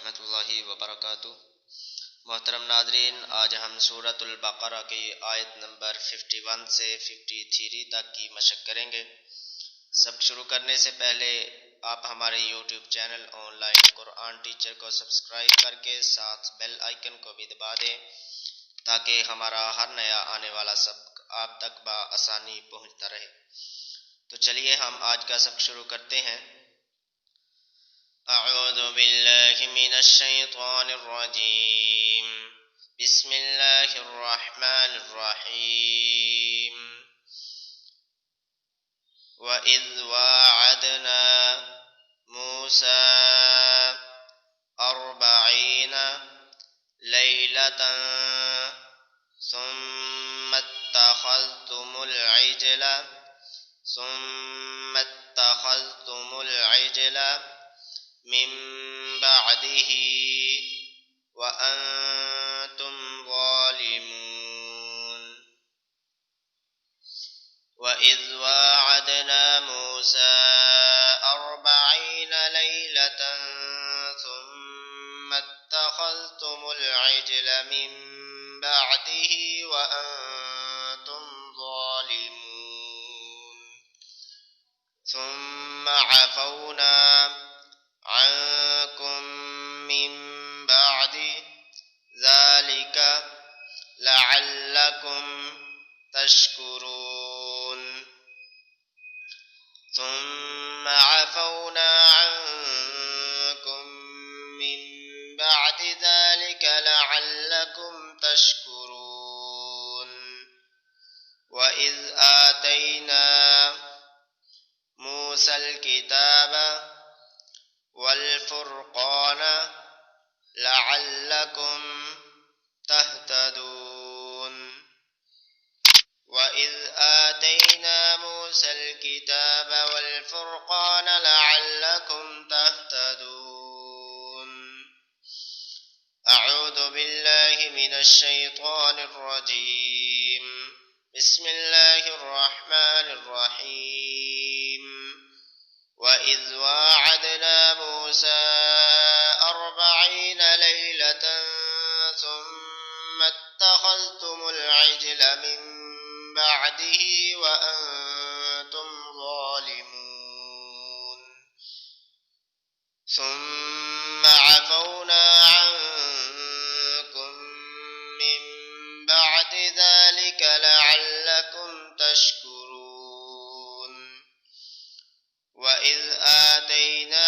रहमतुल्लाहि व बरकातुहू। मोहतरम नाज़रीन, आज हम सूरतुल बक़रा की आयत नंबर 51 से 53 तक की मशक़ करेंगे। सब शुरू करने से पहले आप हमारे YouTube चैनल ऑनलाइन कुरान टीचर को सब्सक्राइब करके साथ बेल आइकन को भी दबा दें ताकि हमारा हर नया आने वाला सबक आप तक बआसानी पहुँचता रहे। तो चलिए हम आज का सबक शुरू करते हैं। अऊज़ु बिल्लाहि मिनश शैतानिर रजीम। बिस्मिल्लाहिर रहमानिर रहीम। व इज़ वाअदना मूसा 40 लैलतन सुम्मा इत्तख़ज़्तुमुल इजला मिन बअदिही व अंतुम ज़ालिमून। व इज़ वाअदना मूसा 40 लैलतन सुम्मा इत्तख़ज़्तुमुल इजला मिन बअदिही व अंतुम ज़ालिमून। ثم عفونا عنكم من بعد ذلك لعلكم تشكرون ثم عفونا عنكم من بعد ذلك لعلكم تشكرون وإذ آتينا موسى الكتاب والفرقان لعلكم تهتدون وإذ آتينا موسى الكتاب والفرقان لعلكم تهتدون أعوذ بالله من الشيطان الرجيم. بسم الله الرحمن الرحيم. وإذ واعدنا موسى 40 ليلة ثم اتخذتم العجل من بعده وأنتم ظالمون ثم عفونا عنكم من بعد ذلك لعلكم تشكرون وإذ آتينا